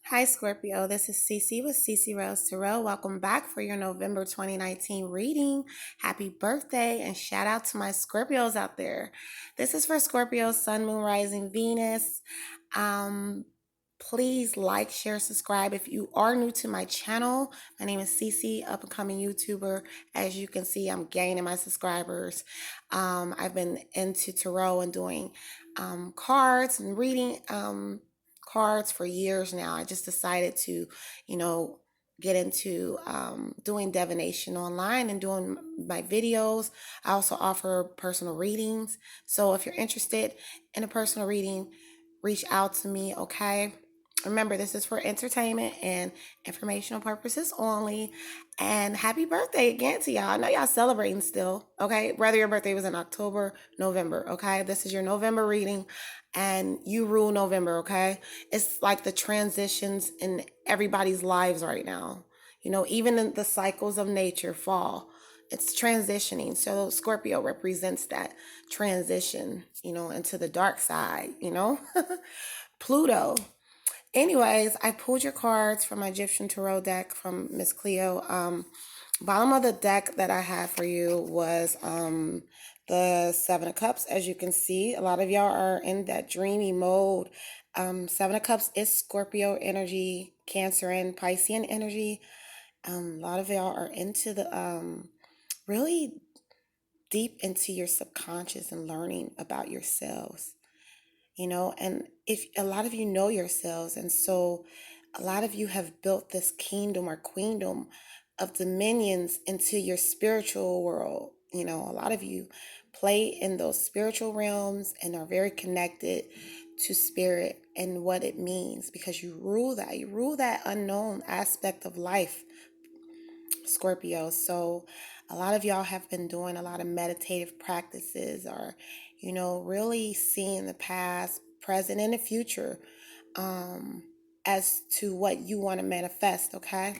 Hi Scorpio, this is Cece with IAMCECEROSE Tarot. Welcome back for your November 2019 reading. Happy birthday and shout out to my Scorpios out there. This is for Scorpio, Sun, Moon, Rising, Venus. Please like, share, subscribe. If you are new to my channel, my name is Cece, up and coming YouTuber. As you can see, I'm gaining my subscribers. I've been into tarot and doing cards and reading cards for years now. I just decided to, get into doing divination online and doing my videos. I also offer personal readings. So if you're interested in a personal reading, reach out to me, okay? Remember, this is for entertainment and informational purposes only. And happy birthday again to y'all. I know y'all celebrating still, okay? Whether your birthday was in October, November, okay? This is your November reading, and you rule November, okay? It's like the transitions in everybody's lives right now. Even in the cycles of nature, fall, it's transitioning. So Scorpio represents that transition, into the dark side, Pluto. Anyways, I pulled your cards from my Egyptian Tarot deck from Miss Cleo. Bottom of the deck that I had for you was the Seven of Cups. As you can see, a lot of y'all are in that dreamy mode. Seven of Cups is Scorpio energy, Cancer and Piscean energy. A lot of y'all are into the really deep into your subconscious and learning about yourselves. And if a lot of you know yourselves, and so a lot of you have built this kingdom or queendom of dominions into your spiritual world. A lot of you play in those spiritual realms and are very connected to spirit and what it means, because you rule that unknown aspect of life, Scorpio. So a lot of y'all have been doing a lot of meditative practices, or really seeing the past, present, and the future as to what you want to manifest, okay?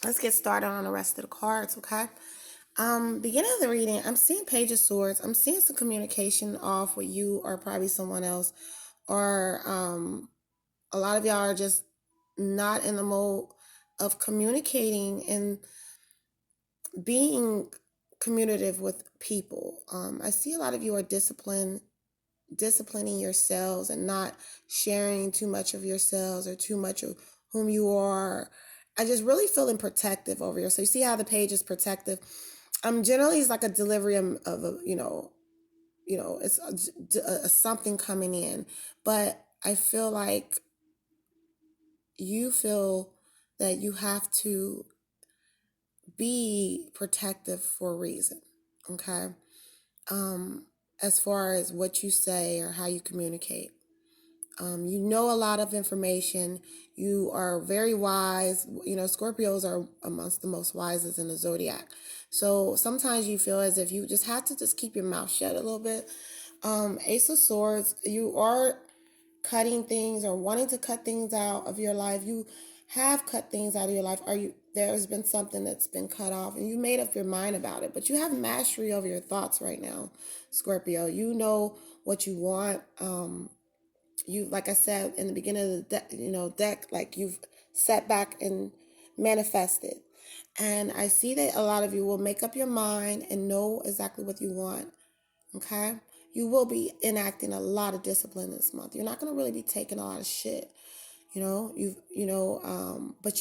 Let's get started on the rest of the cards, okay? Beginning of the reading, I'm seeing Page of Swords. I'm seeing some communication off with you or probably someone else, or a lot of y'all are just not in the mode of communicating and being communicative with people. I see a lot of you are disciplining yourselves and not sharing too much of yourselves or too much of whom you are. I just really feeling protective over here. So you see how the page is protective. Generally it's like a delivery of a, it's a something coming in, but I feel like you feel that you have to be protective for a reason, okay? As far as what you say or how you communicate. You know a lot of information. You are very wise. Scorpios are amongst the most wisest in the zodiac. So sometimes you feel as if you just have to just keep your mouth shut a little bit. Ace of Swords, you are cutting things or wanting to cut things out of your life. You have cut things out of your life. There's been something that's been cut off and you made up your mind about it, but you have mastery over your thoughts right now, Scorpio. You know what you want. You, like I said in the beginning of the deck, like you've sat back and manifested. And I see that a lot of you will make up your mind and know exactly what you want. Okay? You will be enacting a lot of discipline this month. You're not going to really be taking a lot of shit. But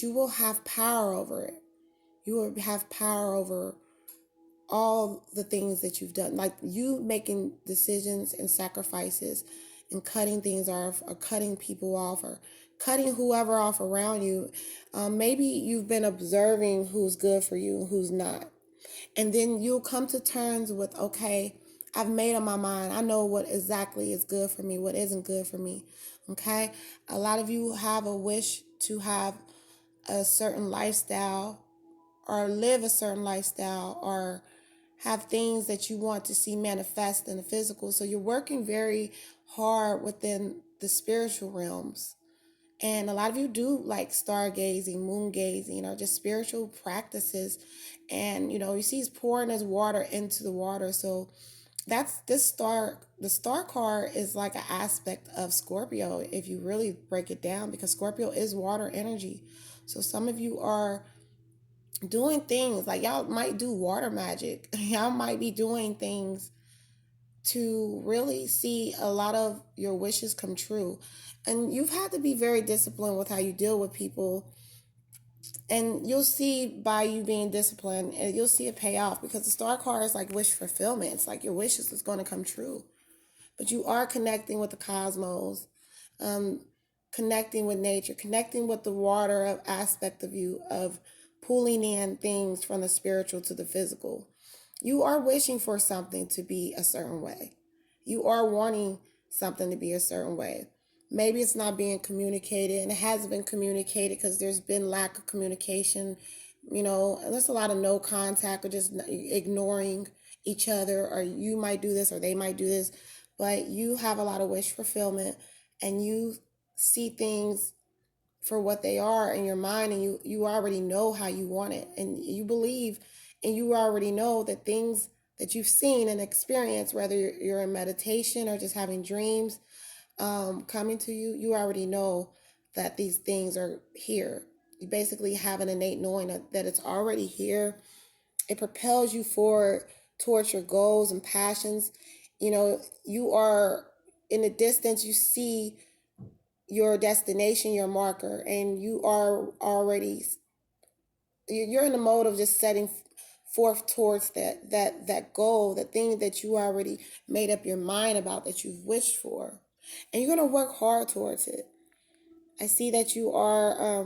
you will have power over it. You will have power over all the things that you've done, like you making decisions and sacrifices and cutting things off or cutting people off or cutting whoever off around you. Maybe you've been observing who's good for you and who's not. And then you'll come to terms with, okay, I've made up my mind. I know what exactly is good for me, what isn't good for me. Okay? A lot of you have a wish to have a certain lifestyle or live a certain lifestyle or have things that you want to see manifest in the physical. So you're working very hard within the spiritual realms. And a lot of you do like stargazing, moon gazing, or just spiritual practices. And, you see he's pouring his water into the water. So That's this star. The star card is like an aspect of Scorpio if you really break it down, because Scorpio is water energy. So some of you are doing things like y'all might do water magic. Y'all might be doing things to really see a lot of your wishes come true. And you've had to be very disciplined with how you deal with people. And you'll see by you being disciplined, and you'll see it pay off, because the star card is like wish fulfillment. It's like your wishes is going to come true. But you are connecting with the cosmos, um, connecting with nature, connecting with the water aspect of you, of pulling in things from the spiritual to the physical. You are wishing for something to be a certain way. You are wanting something to be a certain way. Maybe it's not being communicated, and it hasn't been communicated because there's been lack of communication. And there's a lot of no contact, or just ignoring each other, or you might do this or they might do this. But you have a lot of wish fulfillment, and you see things for what they are in your mind, and you already know how you want it, and you believe, and you already know that things that you've seen and experienced, whether you're in meditation or just having dreams coming to you, you already know that these things are here. You basically have an innate knowing that it's already here. It propels you forward towards your goals and passions. You are in the distance, you see your destination, your marker, and you are already, you're in the mode of just setting forth towards that goal, that thing that you already made up your mind about, that you've wished for, and you're going to work hard towards it. I see that you are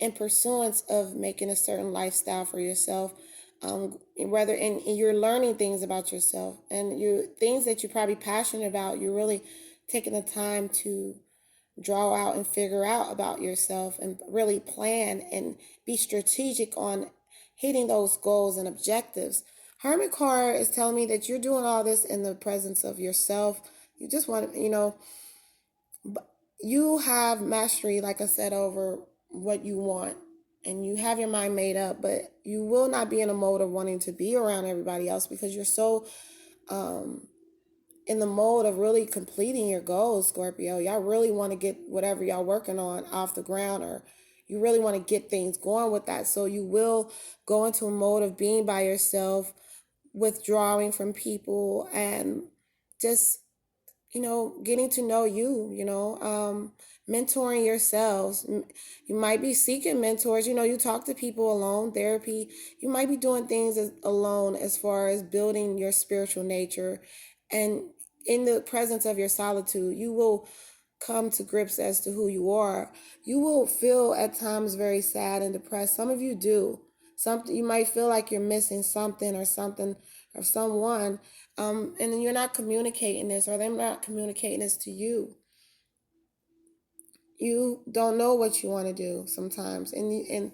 in pursuance of making a certain lifestyle for yourself, whether and you're learning things about yourself, and you things that you're probably passionate about. You're really taking the time to draw out and figure out about yourself, and really plan and be strategic on hitting those goals and objectives. Hermit card is telling me that you're doing all this in the presence of yourself. You just want to, you have mastery, like I said, over what you want, and you have your mind made up, but you will not be in a mode of wanting to be around everybody else, because you're so in the mode of really completing your goals, Scorpio. Y'all really want to get whatever y'all working on off the ground, or you really want to get things going with that. So you will go into a mode of being by yourself, withdrawing from people, and just getting to know you, mentoring yourselves. You might be seeking mentors. You talk to people alone, therapy. You might be doing things alone as far as building your spiritual nature. And in the presence of your solitude, you will come to grips as to who you are. You will feel at times very sad and depressed. Some of you do. Something you might feel like you're missing something or someone, and then you're not communicating this, or they're not communicating this to you. You don't know what you want to do sometimes, and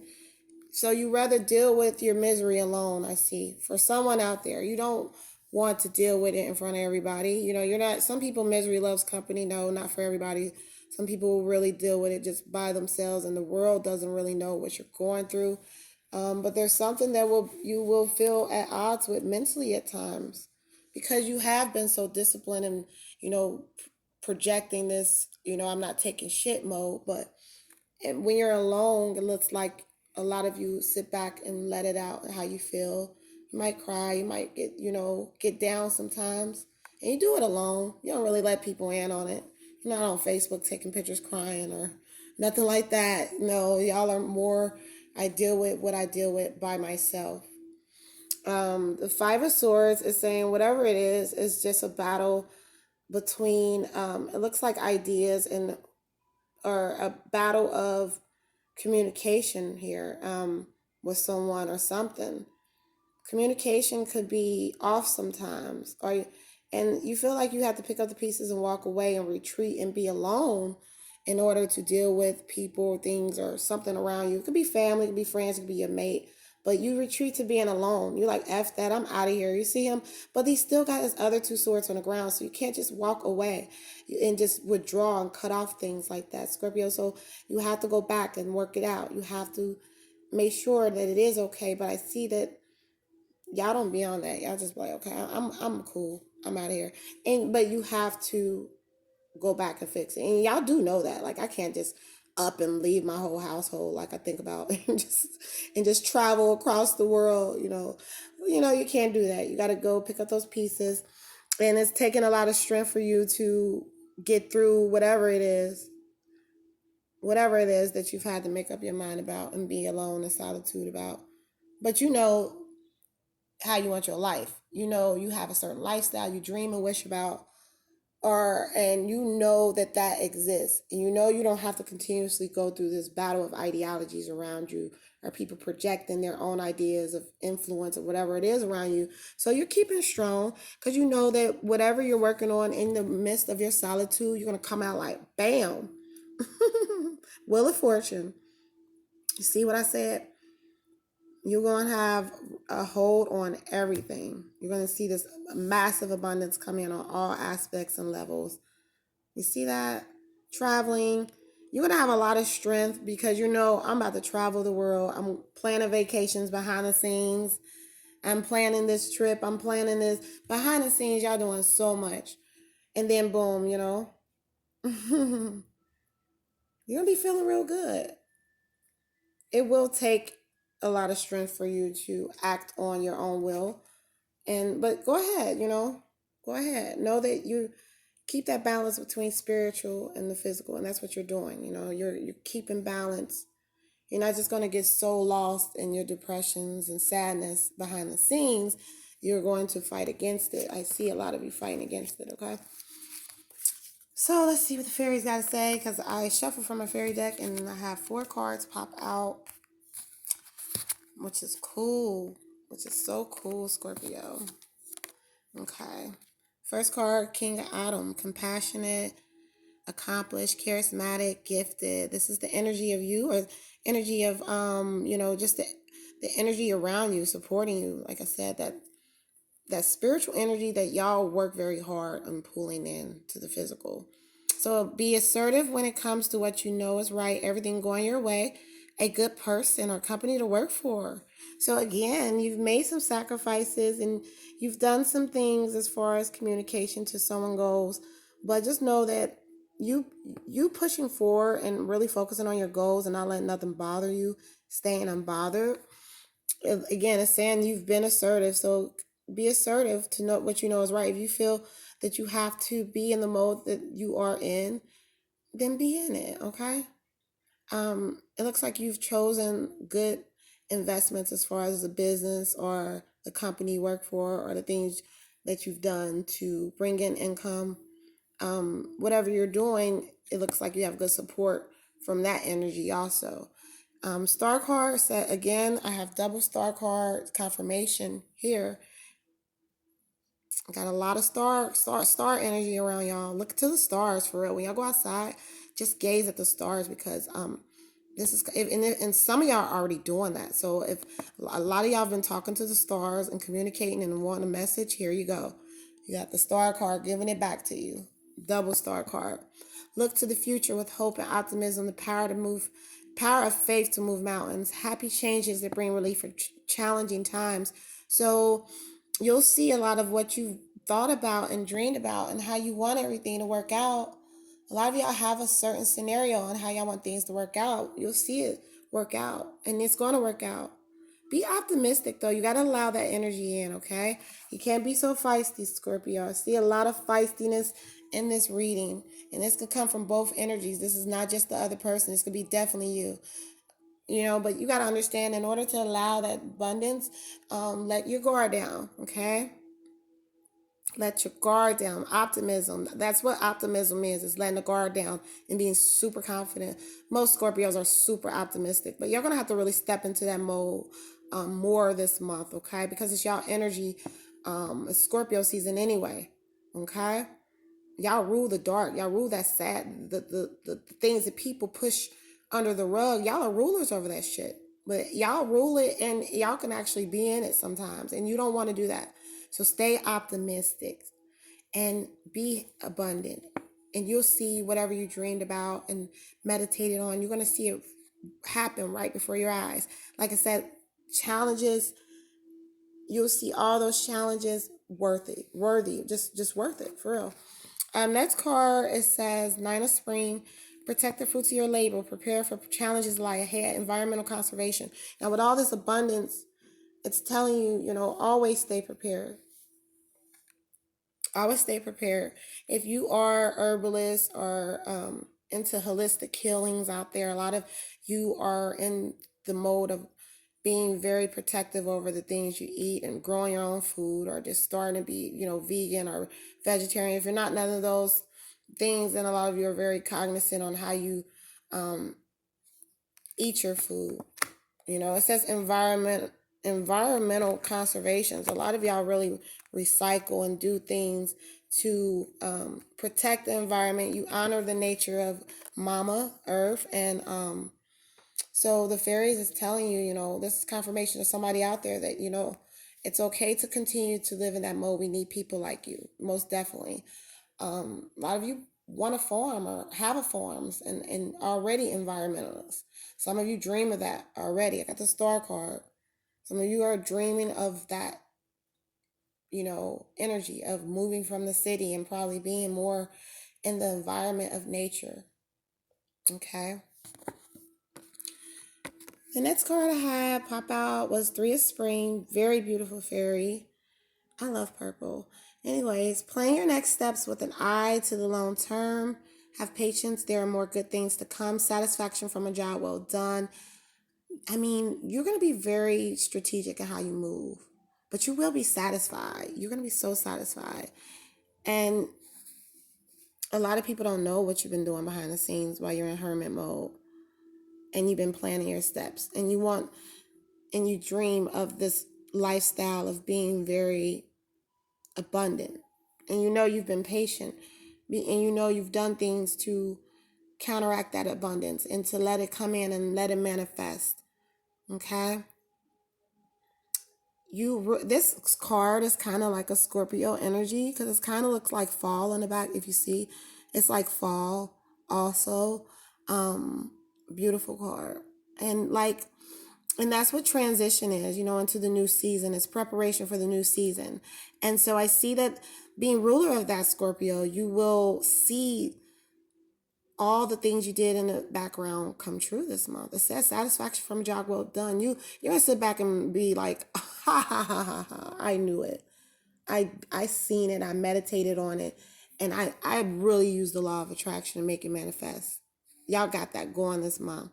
so you rather deal with your misery alone. I see, for someone out there, you don't want to deal with it in front of everybody. You're not. Some people, misery loves company. No, not for everybody. Some people will really deal with it just by themselves, and the world doesn't really know what you're going through. But there's something that you will feel at odds with mentally at times, because you have been so disciplined, and projecting this. I'm not taking shit mode, but when you're alone, it looks like a lot of you sit back and let it out how you feel. You might cry, you might get down sometimes, and you do it alone. You don't really let people in on it. You're not on Facebook taking pictures crying or nothing like that. No, y'all are more. I deal with what I deal with by myself. The Five of Swords is saying whatever it is just a battle between. It looks like ideas, and or a battle of communication here, with someone or something. Communication could be off sometimes, and you feel like you have to pick up the pieces and walk away and retreat and be alone in order to deal with people, things, or something around you. It could be family, it could be friends, it could be your mate. But you retreat to being alone. You're like, F that, I'm out of here. You see him, but he still got his other two swords on the ground. So you can't just walk away and just withdraw and cut off things like that, Scorpio. So you have to go back and work it out. You have to make sure that it is okay. But I see that y'all don't be on that. Y'all just be like, okay, I'm cool. I'm out of here. But you have to go back and fix it. And y'all do know that. Like I can't just up and leave my whole household like I think about and just travel across the world, you know. You know, you can't do that. You got to go pick up those pieces. And it's taking a lot of strength for you to get through whatever it is that you've had to make up your mind about and be alone in solitude about. But you know how you want your life. You know you have a certain lifestyle you dream and wish about, or and you know that that exists, and you know you don't have to continuously go through this battle of ideologies around you, or people projecting their own ideas of influence or whatever it is around you. So you're keeping strong because you know that whatever you're working on in the midst of your solitude, you're going to come out like bam. Wheel of Fortune. You see what I said? You're going to have a hold on everything. You're going to see this massive abundance come in on all aspects and levels. You see that? Traveling. You're going to have a lot of strength because you know I'm about to travel the world. I'm planning vacations behind the scenes. I'm planning this trip. I'm planning this. Behind the scenes, y'all doing so much. And then boom, you know. You're going to be feeling real good. It will take a lot of strength for you to act on your own will. But go ahead, you know. Go ahead. Know that you keep that balance between spiritual and the physical, and that's what you're doing. You know, you're keeping balance. You're not just going to get so lost in your depressions and sadness behind the scenes. You're going to fight against it. I see a lot of you fighting against it. Okay. So let's see what the fairies got to say, because I shuffled from my fairy deck and I have 4 cards pop out, which is cool, which is so cool, Scorpio. Okay. First card, King of Autumn, compassionate, accomplished, charismatic, gifted. This is the energy of you, or energy of you know, just the energy around you, supporting you. Like I said, that spiritual energy that y'all work very hard on pulling in to the physical. So be assertive when it comes to what you know is right, everything going your way, a good person or company to work for. So again, you've made some sacrifices and you've done some things as far as communication to someone goes, but just know that you you pushing forward and really focusing on your goals and not letting nothing bother you, staying unbothered. Again, it's saying you've been assertive, so be assertive to know what you know is right. If you feel that you have to be in the mode that you are in, then be in it, okay? It looks like you've chosen good investments as far as the business or the company you work for, or the things that you've done to bring in income. Whatever you're doing, it looks like you have good support from that energy also. Star card set again. I have double star card confirmation here. Got a lot of star energy around y'all. Look to the stars for real. When y'all go outside, just gaze at the stars, because this is and some of y'all are already doing that. So if a lot of y'all have been talking to the stars and communicating and wanting a message, here you go. You got the star card giving it back to you. Double star card. Look to the future with hope and optimism. The power of faith to move mountains. Happy changes that bring relief for challenging times. So you'll see a lot of what you thought about and dreamed about and how you want everything to work out. A lot of y'all have a certain scenario on how y'all want things to work out. You'll see it work out, and it's going to work out. Be optimistic, though. You got to allow that energy in, okay? You can't be so feisty, Scorpio. I see a lot of feistiness in this reading, and this could come from both energies. This is not just the other person. This could be definitely you. You know, but you got to understand, in order to allow that abundance, let your guard down, okay? Let your guard down. Optimism. That's what optimism is. It's letting the guard down and being super confident. Most Scorpios are super optimistic, but you're going to have to really step into that mode more this month, okay? Because it's y'all energy. It's Scorpio season anyway, okay? Y'all rule the dark. Y'all rule that sad, the things that people push under the rug. Y'all are rulers over that shit. But y'all rule it, and y'all can actually be in it sometimes. And you don't want to do that. So stay optimistic and be abundant. And you'll see whatever you dreamed about and meditated on. You're going to see it happen right before your eyes. Like I said, challenges, you'll see all those challenges worthy, just worth it for real. Next card, it says Nine of Spring. Protect the fruits of your labor. Prepare for challenges lie ahead. Environmental conservation. Now, with all this abundance, it's telling you, always stay prepared. Always stay prepared. If you are herbalist or into holistic healings out there, a lot of you are in the mode of being very protective over the things you eat and growing your own food, or just starting to be, vegan or vegetarian. If you're not none of those things, then a lot of you are very cognizant on how you eat your food. It says environmental conservations. A lot of y'all really recycle and do things to protect the environment. You honor the nature of Mama Earth, and so the fairies is telling you, this is confirmation of somebody out there that it's okay to continue to live in that mode. We need people like you, most definitely. A lot of you want to farm or have a farms and already environmentalists. Some of you dream of that already. I got the star card. Some of you are dreaming of that, energy of moving from the city and probably being more in the environment of nature. Okay. The next card I had pop out was Three of Spring. Very beautiful fairy. I love purple. Anyways, plan your next steps with an eye to the long term. Have patience. There are more good things to come. Satisfaction from a job well done. I mean, you're going to be very strategic in how you move, but you will be satisfied. You're going to be so satisfied. And a lot of people don't know what you've been doing behind the scenes while you're in hermit mode, and you've been planning your steps, and you dream of this lifestyle of being very abundant, and you've been patient, and you've done things to counteract that abundance and to let it come in and let it manifest. Okay. This card is kind of like a Scorpio energy, because it kind of looks like fall in the back. If you see, it's like fall also. Beautiful card. And that's what transition is, into the new season. It's preparation for the new season. And so I see that being ruler of that Scorpio, you will see all the things you did in the background come true this month. It says satisfaction from a job well done. You're gonna sit back and be like, ha ha ha ha ha. I knew it. I seen it. I meditated on it, and I really used the law of attraction to make it manifest. Y'all got that going this month.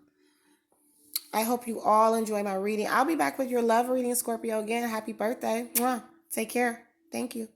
I hope you all enjoy my reading. I'll be back with your love reading, Scorpio, again. Happy birthday. Mwah. Take care. Thank you.